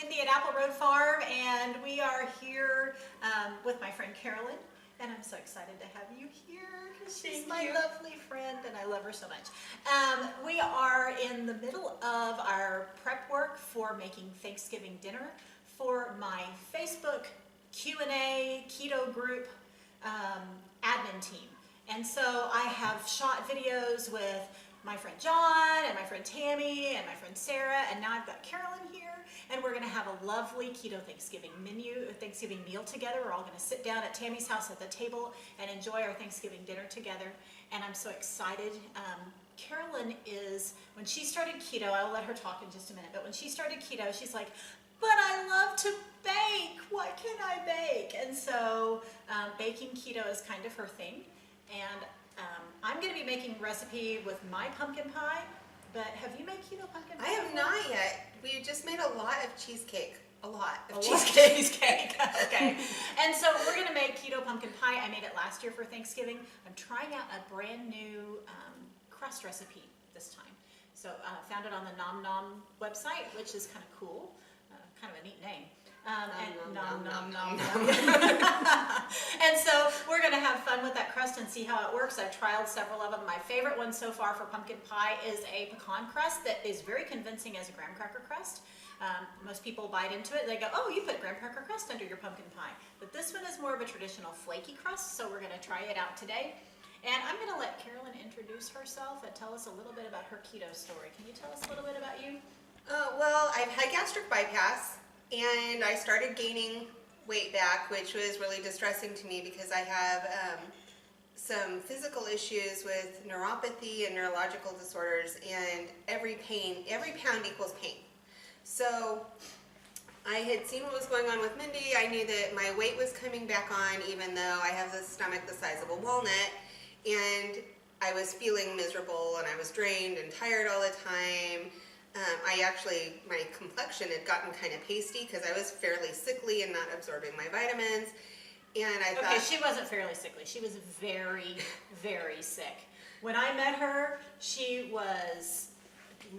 Mindy at Apple Road Farm, and we are here with my friend Carolyn, and I'm so excited to have you here. She's my lovely friend, and I love her so much. We are in the middle of our prep work for making Thanksgiving dinner for my Facebook Q&A keto group admin team. And so I have shot videos with my friend John and my friend Tammy and my friend Sarah, and now I've got Carolyn here, and we're gonna have a lovely keto Thanksgiving meal together. We're all gonna sit down at Tammy's house at the table and enjoy our Thanksgiving dinner together, and I'm so excited. Carolyn when she started keto, I'll let her talk in just a minute, but when she started keto, she's like, but I love to bake, what can I bake? And so baking keto is kind of her thing, and I'm going to be making a recipe with my pumpkin pie, but have you made keto pumpkin pie? I have not yet. We just made a lot of cheesecake. A lot of cheesecake. Okay. And so we're going to make keto pumpkin pie. I made it last year for Thanksgiving. I'm trying out a brand new crust recipe this time. So found it on the Nom Nom website, which is kind of cool. Kind of a neat name. Nom. And so we're going to have fun with that crust and see how it works. I've trialed several of them. My favorite one so far for pumpkin pie is a pecan crust that is very convincing as a graham cracker crust. Most people bite into it. They go, oh, you put graham cracker crust under your pumpkin pie. But this one is more of a traditional flaky crust, so we're going to try it out today. And I'm going to let Carolyn introduce herself and tell us a little bit about her keto story. Can you tell us a little bit about you? Well, I've had gastric bypass, and I started gaining weight back, which was really distressing to me because I have some physical issues with neuropathy and neurological disorders, and every pound equals pain. So I had seen what was going on with Mindy. I knew that my weight was coming back on, even though I have the stomach the size of a walnut, and I was feeling miserable, and I was drained and tired all the time. My complexion had gotten kind of pasty because I was fairly sickly and not absorbing my vitamins. And I thought... Okay, she wasn't fairly sickly. She was very, very sick. When I met her, she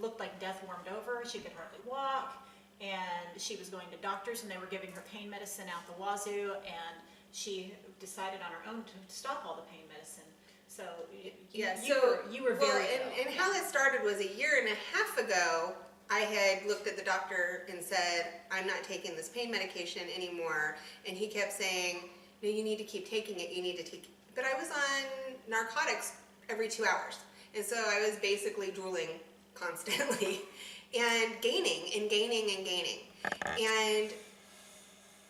looked like death warmed over. She could hardly walk, and she was going to doctors, and they were giving her pain medicine out the wazoo, and she decided on her own to stop all the pain medicine. So you were very ill. And how that started was a year and a half ago. I had looked at the doctor and said, I'm not taking this pain medication anymore. And he kept saying, no, you need to keep taking it. You need to take it. But I was on narcotics every 2 hours. And so I was basically drooling constantly and gaining. And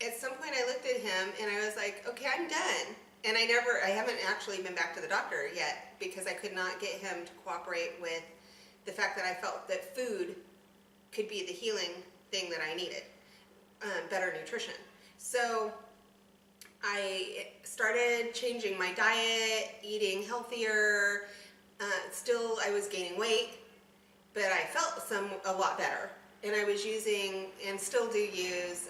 at some point I looked at him and I was like, okay, I'm done. And I haven't actually been back to the doctor yet because I could not get him to cooperate with the fact that I felt that food could be the healing thing that I needed, better nutrition. So I started changing my diet, eating healthier. Still, I was gaining weight, but I felt a lot better. And I was using, and still do use,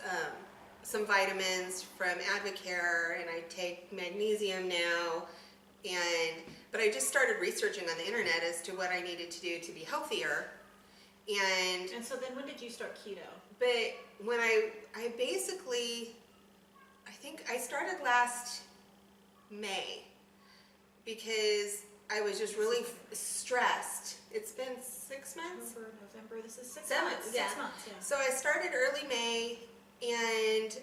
some vitamins from Advocare, and I take magnesium now, but I just started researching on the internet as to what I needed to do to be healthier. And so then when did you start keto? But when I think I started last May because I was just really stressed. It's been 6 months? November, this is 6 7 months. months, yeah. 6 months, yeah. So I started early May, and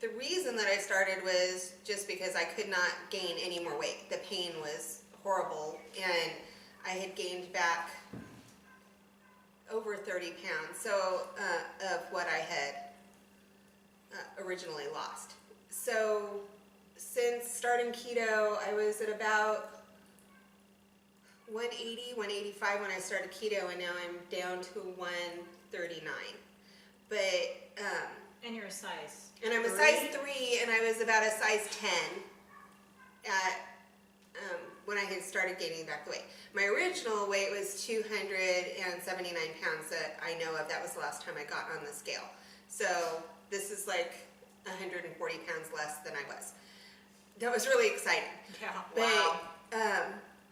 the reason that I started was just because I could not gain any more weight. The pain was horrible, and I had gained back over 30 pounds of what I had originally lost. So since starting keto, I was at about 180, 185 when I started keto, and now I'm down to 139. But and you're a size? And I'm a size 3, and I was about a size 10 at when I had started gaining back the weight. My original weight was 279 pounds that I know of. That was the last time I got on the scale. So this is like 140 pounds less than I was. That was really exciting. Yeah, wow.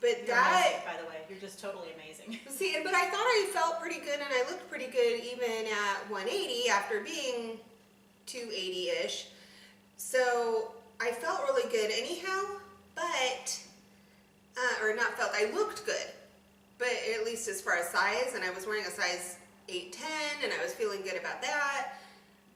But you're that, amazing, by the way, you're just totally amazing. See, but I thought I felt pretty good, and I looked pretty good even at at 180 after being 280-ish. So I felt really good anyhow, but, I looked good, but at least as far as size, and I was wearing a size 8-10, and I was feeling good about that,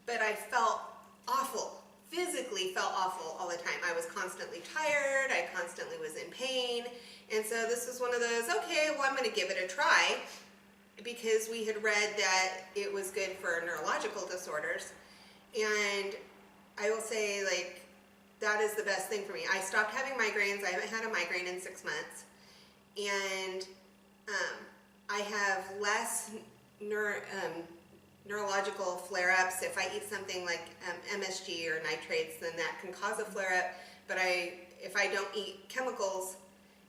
but I felt awful, physically felt awful all the time. I was constantly tired, I constantly was in pain, and so this was one of those, okay, well, I'm going to give it a try, because we had read that it was good for neurological disorders, and I will say, like, that is the best thing for me. I stopped having migraines. I haven't had a migraine in 6 months, and I have less neurological flare-ups. If I eat something like MSG or nitrates, then that can cause a flare-up, but if I don't eat chemicals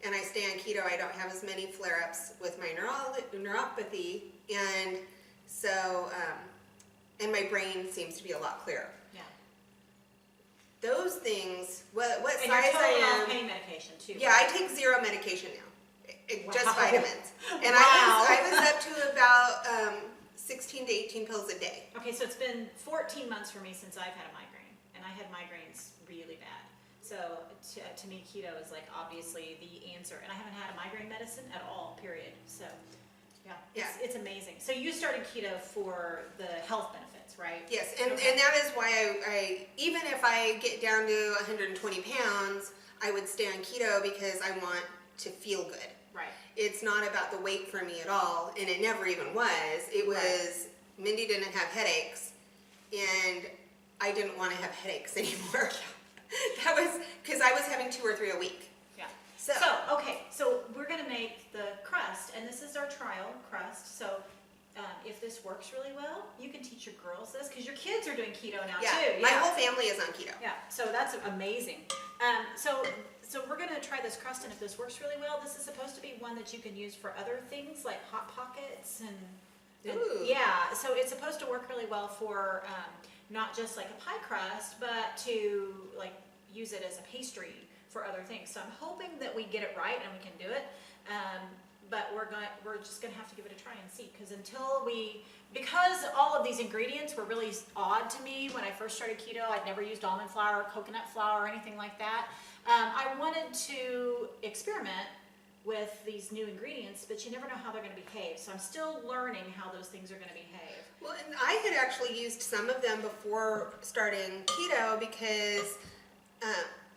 and I stay on keto, I don't have as many flare-ups with my neuropathy, and so, and my brain seems to be a lot clearer. Yeah. Those things, what And size you're totally I off am. pain medication too. Yeah, I take 0 medication now. Just Wow. vitamins. And Wow. I was up to about 16 to 18 pills a day. Okay, so it's been 14 months for me since I've had a migraine, and I had migraines really bad. So to me, keto is like obviously the answer, and I haven't had a migraine medicine at all, period. So yeah, it's amazing. So you started keto for the health benefits, right? Yes, and Okay. that is why I even if I get down to 120 pounds, I would stay on keto because I want to feel good. Right. It's not about the weight for me at all, and it never even was. It was, Mindy didn't have headaches, and I didn't want to have headaches anymore. That was because I was having 2 or 3 a week. Yeah. So Okay, so we're gonna make the crust, and this is our trial crust. So if this works really well, you can teach your girls this, because your kids are doing keto now too. my whole family is on keto. Yeah, so that's amazing. So we're gonna try this crust, and if this works really well, this is supposed to be one that you can use for other things like Hot Pockets and Ooh. yeah. So it's supposed to work really well for not just like a pie crust, but to like use it as a pastry for other things. So I'm hoping that we get it right and we can do it. But we're just gonna have to give it a try and see, because all of these ingredients were really odd to me when I first started keto. I'd never used almond flour, coconut flour, or anything like that. I wanted to experiment with these new ingredients, but you never know how they're gonna behave. So I'm still learning how those things are gonna behave. Well, and I had actually used some of them before starting keto because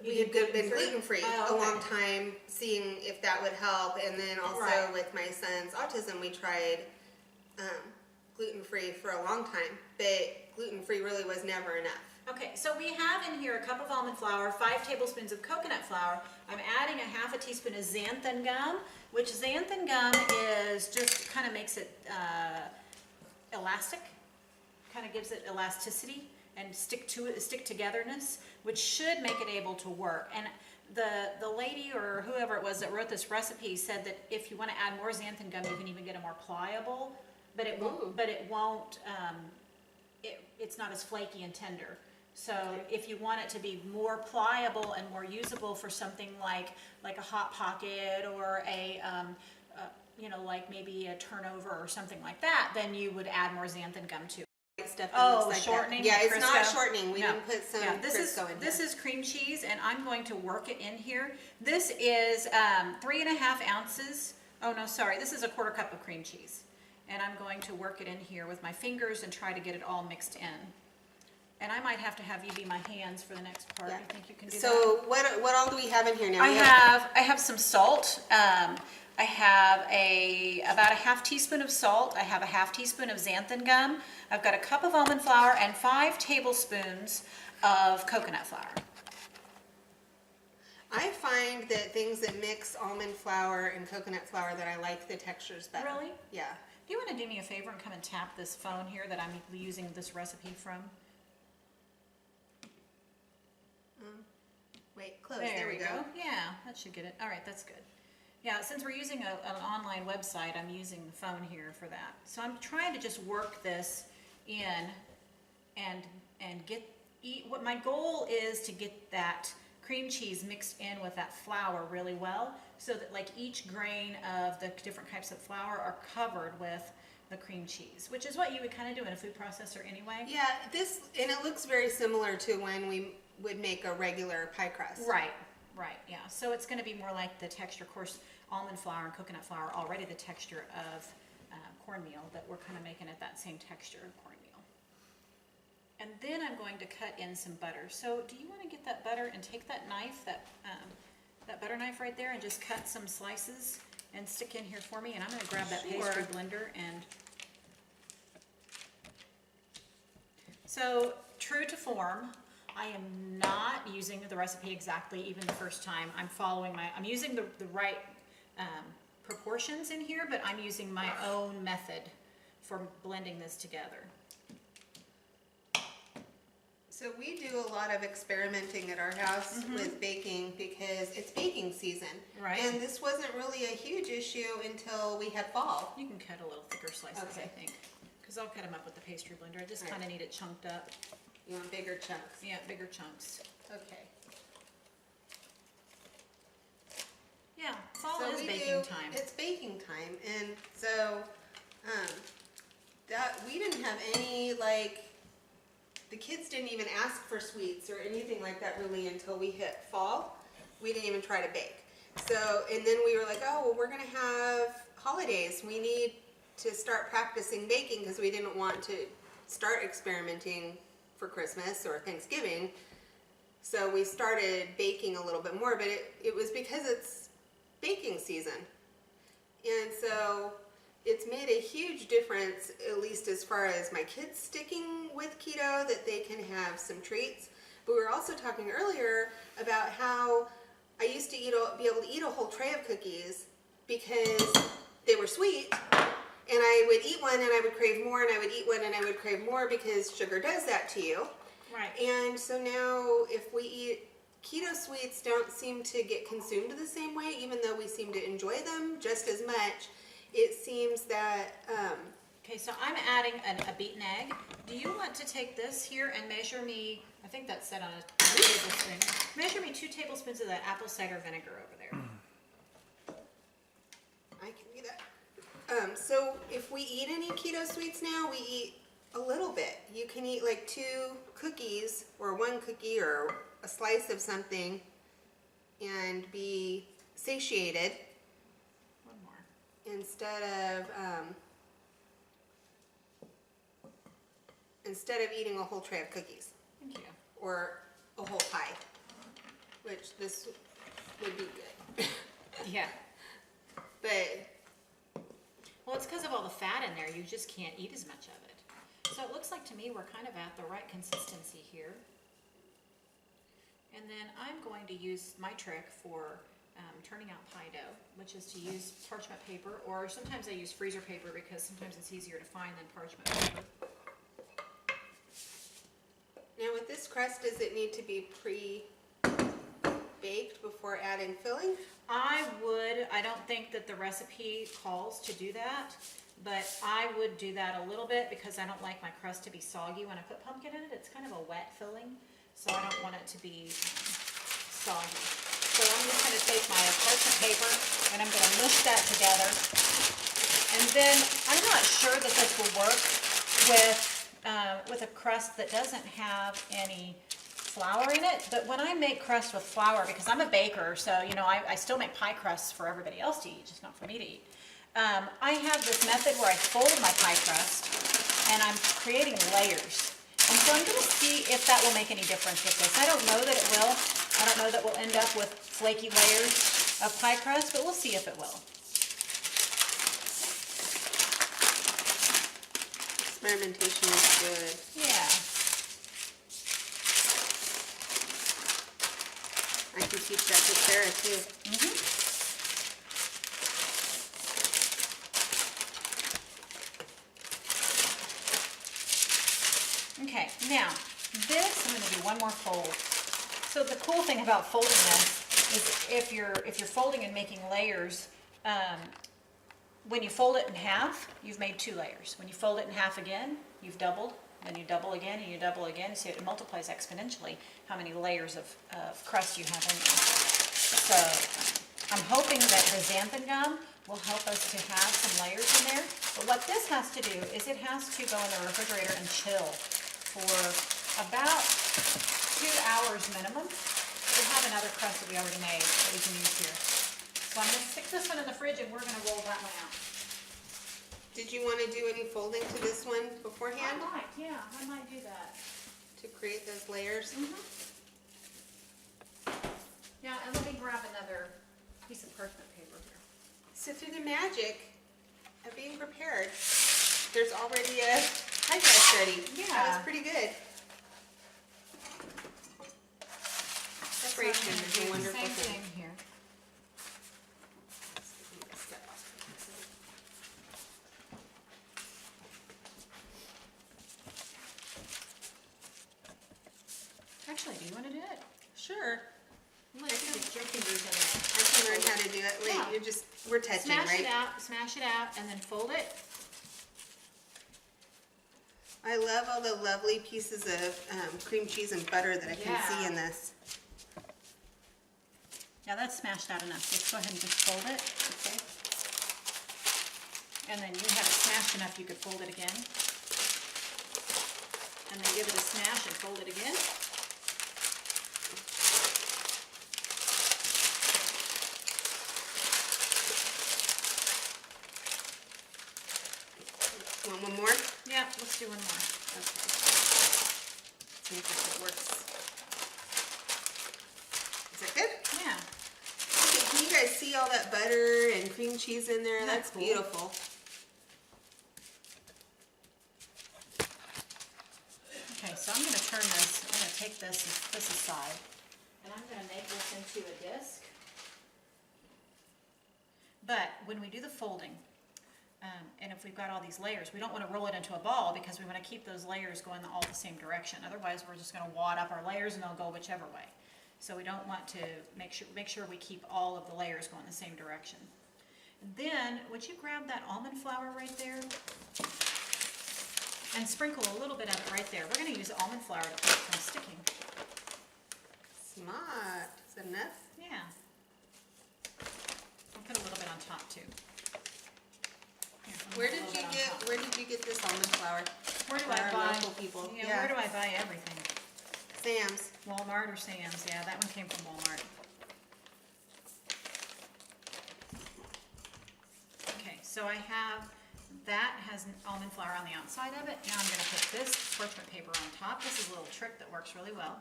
we had been gluten-free Oh, a okay. long time, seeing if that would help. And then also Right. with my son's autism, we tried gluten-free for a long time, but gluten-free really was never enough. Okay, so we have in here a cup of almond flour, 5 tablespoons of coconut flour. I'm adding a half a teaspoon of xanthan gum, which xanthan gum is just kind of makes it elastic, kind of gives it elasticity and stick togetherness, which should make it able to work. And the lady or whoever it was that wrote this recipe said that if you want to add more xanthan gum, you can even get it more pliable, but it won't. Ooh. But it won't. It's not as flaky and tender. So if you want it to be more pliable and more usable for something like a Hot Pocket or like maybe a turnover or something like that, then you would add more xanthan gum to it. Stuff that Oh, looks like shortening. that. Yeah, it's not Crisco? shortening. We No. didn't put some Yeah, this Crisco in this here. is cream cheese, and I'm going to work it in here. This is 3.5 ounces. Oh no, sorry. This is a 1/4 cup of cream cheese, and I'm going to work it in here with my fingers and try to get it all mixed in. And I might have to have you be my hands for the next part. Yeah. You think you can do that? So what all do we have in here now? I We have some salt. I have about a half teaspoon of salt. I have a half teaspoon of xanthan gum. I've got a cup of almond flour and 5 tablespoons of coconut flour. I find that things that mix almond flour and coconut flour that I like the textures better. Really? Yeah. Do you want to do me a favor and come and tap this phone here that I'm using this recipe from? Wait, close. There we go. Yeah, that should get it. All right, that's good. Yeah, since we're using an online website, I'm using the phone here for that. So I'm trying to just work this in and what my goal is to get that cream cheese mixed in with that flour really well, so that like each grain of the different types of flour are covered with the cream cheese, which is what you would kind of do in a food processor anyway. Yeah, and it looks very similar to when we would make a regular pie crust. Right, yeah. So it's going to be more like the texture, of course, almond flour and coconut flour are already the texture of cornmeal, but we're kind of making it that same texture of cornmeal. And then I'm going to cut in some butter. So do you want to get that butter and take that knife, that butter knife right there, and just cut some slices and stick in here for me? And I'm going to grab that pastry blender and... So, true to form, I am not using the recipe exactly even the first time. I'm using the right proportions in here, but I'm using my own method for blending this together. So we do a lot of experimenting at our house with baking because it's baking season. Right. And this wasn't really a huge issue until we had fall. You can cut a little thicker slices, Okay. I think, because I'll cut them up with the pastry blender. I just Right. kind of need it chunked up. You want bigger chunks? Yeah, bigger chunks. Okay. Yeah, fall So is we baking do, time. It's baking time, and so that we didn't have any the kids didn't even ask for sweets or anything like that really until we hit fall. We didn't even try to bake. So and then we were like, oh well, we're gonna have holidays. We need to start practicing baking because we didn't want to start experimenting for Christmas or Thanksgiving. So we started baking a little bit more, but it was because it's baking season. And so it's made a huge difference, at least as far as my kids sticking with keto, that they can have some treats. But we were also talking earlier about how I used to be able to eat a whole tray of cookies because they were sweet. And I would eat one and I would crave more, and I would eat one and I would crave more because sugar does that to you. Right. And so now if we eat keto sweets, don't seem to get consumed the same way, even though we seem to enjoy them just as much. It seems that Okay, so I'm adding a beaten egg. Do you want to take this here and measure me, I think that's set on a tablespoon. Measure me 2 tablespoons of that apple cider vinegar over there. I can do that. So if we eat any keto sweets now, we eat a little bit. You can eat like 2 cookies or 1 cookie or a slice of something and be satiated One more. instead of eating a whole tray of cookies Thank you. or a whole pie, which this would be good. Yeah. But Well, it's because of all the fat in there. You just can't eat as much of it. So it looks like to me we're kind of at the right consistency here. And then I'm going to use my trick for turning out pie dough, which is to use parchment paper, or sometimes I use freezer paper because sometimes it's easier to find than parchment paper. now with this crust, does it need to be pre-baked before adding filling? I don't think that the recipe calls to do that, but I would do that a little bit because I don't like my crust to be soggy when I put pumpkin in it. It's kind of a wet filling, so I don't want it to be soggy. So I'm just going to take my parchment paper and I'm going to mush that together. And then I'm not sure that this will work with a crust that doesn't have any flour in it, but when I make crust with flour, because I'm a baker, so you know I still make pie crusts for everybody else to eat, just not for me to eat. I have this method where I fold my pie crust and I'm creating layers. And so I'm going to see if that will make any difference with this. I don't know that it will. I don't know that we'll end up with flaky layers of pie crust, but we'll see if it will. Experimentation is good. Yeah. I can teach that to Sarah too. Okay, now this, I'm going to do one more fold. So the cool thing about folding this is if you're folding and making layers, when you fold it in half, you've made 2 layers. When you fold it in half again, you've doubled, then you double again, and you double again. So it multiplies exponentially how many layers of crust you have in there. So I'm hoping that the xanthan gum will help us to have some layers in there. But what this has to do is it has to go in the refrigerator and chill for about 2 hours minimum. We have another crust that we already made that we can use here. So I'm gonna stick this one in the fridge and we're gonna roll that one out. Did you want to do any folding to this one beforehand I might do that. to create those layers? Yeah, and let me grab another piece of parchment paper here. So through the magic of being prepared, there's already a pie crust ready. Yeah. That was pretty good. Preparation is a wonderful Same thing. thing here. Actually, do you want to do it? Sure. Let's get your fingers in there. I can learn how to do it. Wait, Yeah. we're touching, right? Smash it out, and then fold it. I love all the lovely pieces of cream cheese and butter that I can see in this. Yeah, that's smashed out enough. Let's go ahead and just fold it. Okay. And then you have it smashed enough you could fold it again. And then give it a smash and fold it again. Want one more? Yeah, let's do one more. Okay. See if it works. Is that good? Yeah. Okay, can you guys see all that butter and cream cheese in there? Isn't that That's cool? beautiful. Okay, so I'm going to turn this, I'm going to take this aside, and I'm going to make this into a disc. But when we do the folding, and if we've got all these layers, we don't want to roll it into a ball because we want to keep those layers going all the same direction. Otherwise, we're just going to wad up our layers and they'll go whichever way. So we don't want to make sure we keep all of the layers going the same direction. And then, would you grab that almond flour right there? And sprinkle a little bit of it right there. We're going to use almond flour to keep it from sticking. Smart. Is that enough? Yeah. I'll put a little bit on top too. Here, I'll Where put a did little you bit on get top. Where did you get this almond flour? Where do For I our buy? local people? Yeah, where do I buy everything? Sam's. Walmart or Sam's? Yeah, that one came from Walmart. Okay, so I have that has almond flour on the outside of it. Now I'm going to put this parchment paper on top. This is a little trick that works really well,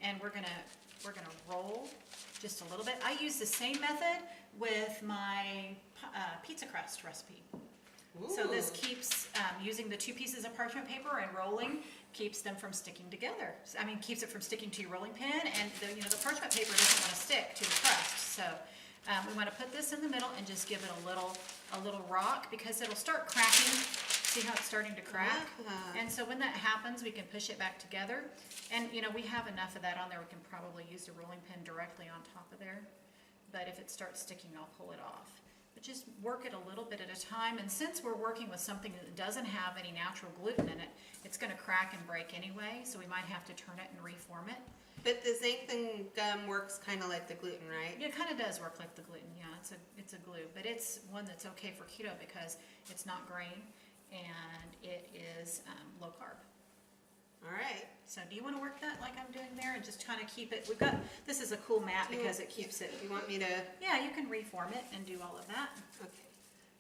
and we're gonna roll just a little bit. I use the same method with my pizza crust recipe. So this Ooh. keeps using the 2 pieces of parchment paper and rolling keeps them from sticking together. I mean, keeps it from sticking to your rolling pin, and the parchment paper doesn't want to stick to the crust. So we want to put this in the middle and just give it a little rock because it'll start cracking. See how it's starting to crack? And so when that happens, we can push it back together. And we have enough of that on there. We can probably use the rolling pin directly on top of there. But if it starts sticking, I'll pull it off. But just work it a little bit at a time. And since we're working with something that doesn't have any natural gluten in it, it's going to crack and break anyway. So we might have to turn it and reform it. But the xanthan gum works kind of like the gluten, right? It kind of does work like the gluten. Yeah, it's a glue, but it's one that's okay for keto because it's not grain and it is low carb. All right. So do you want to work that like I'm doing there and just kind of keep it? This is a cool mat because it keeps it. You want me to? Yeah, you can reform it and do all of that. Okay.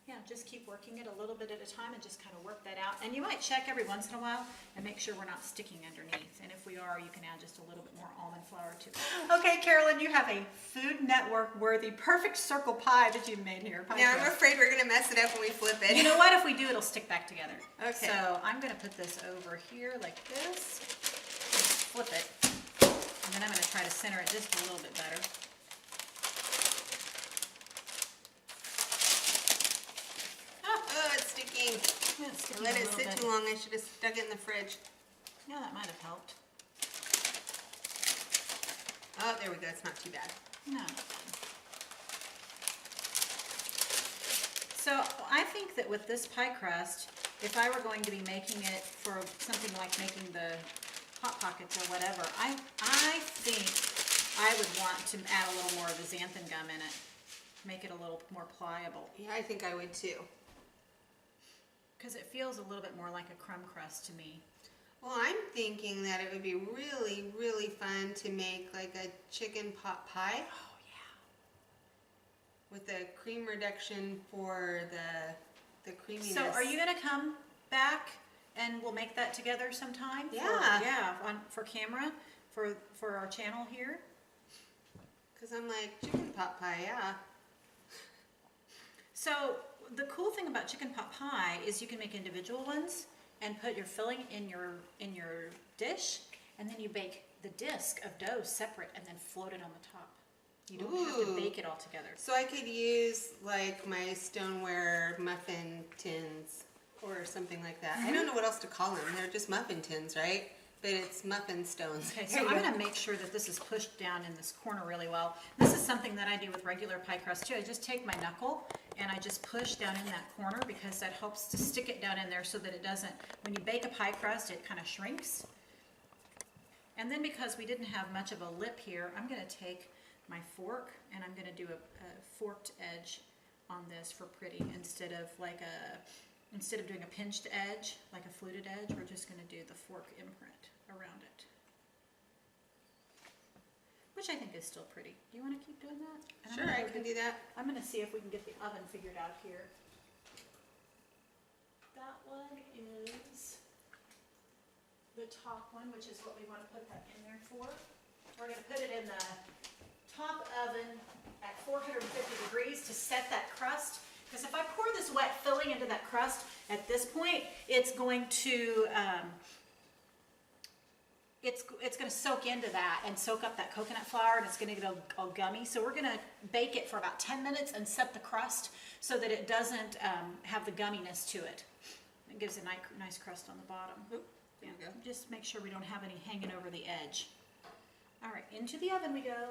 Yeah, just keep working it a little bit at a time and just kind of work that out. And you might check every once in a while and make sure we're not sticking underneath. And if we are, you can add just a little bit more almond flour to it. Okay, Carolyn, you have a Food Network worthy perfect circle pie that you've made here. Now I'm afraid we're gonna mess it up when we flip it. You know what? If we do, it'll stick back together. Okay. So I'm going to put this over here like this. Just flip it. And then I'm going to try to center it just a little bit better. Oh, it's sticking. Yeah, it's sticking Let a it little sit bit. too long. I should have stuck it in the fridge. Yeah, that might have helped. Oh, there we go. It's not too bad. No. So I think that with this pie crust, if I were going to be making it for something like making the Hot Pockets or whatever, I think I would want to add a little more of the xanthan gum in it. make it a little more pliable. Yeah, I think I would too. Because it feels a little bit more like a crumb crust to me. Well, I'm thinking that it would be really, really fun to make like a chicken pot pie. Oh yeah. With the cream reduction for the creaminess. So are you gonna come back and we'll make that together sometime? Yeah. For camera, for our channel here. Because I'm like, chicken pot pie, yeah. So the cool thing about chicken pot pie is you can make individual ones and put your filling in your dish, and then you bake the disc of dough separate and then float it on the top. You don't have to bake it all together. So I could use like my stoneware muffin tins or something like that. I don't know what else to call them. They're just muffin tins, right? But it's muffin stones. Okay, so I'm going to make sure that this is pushed down in this corner really well. This is something that I do with regular pie crust too. I just take my knuckle and I just push down in that corner because that helps to stick it down in there so that it doesn't, when you bake a pie crust, it kind of shrinks. And then because we didn't have much of a lip here, I'm going to take my fork and I'm going to do a forked edge on this for pretty instead of doing a pinched edge, like a fluted edge, we're just going to do the fork imprint around it. Which I think is still pretty. Do you want to keep doing that? And Sure, I can do that. I'm going to see if we can get the oven figured out here. That one is the top one, which is what we want to put that in there for. We're going to put it in the top oven at 450 degrees to set that crust. Because if I pour this wet filling into that crust at this point, it's going to it's going to soak into that and soak up that coconut flour, and it's going to get all gummy. So we're going to bake it for about 10 minutes and set the crust so that it doesn't have the gumminess to it. It gives a nice crust on the bottom. Oop, there we go. Just make sure we don't have any hanging over the edge. All right, into the oven we go.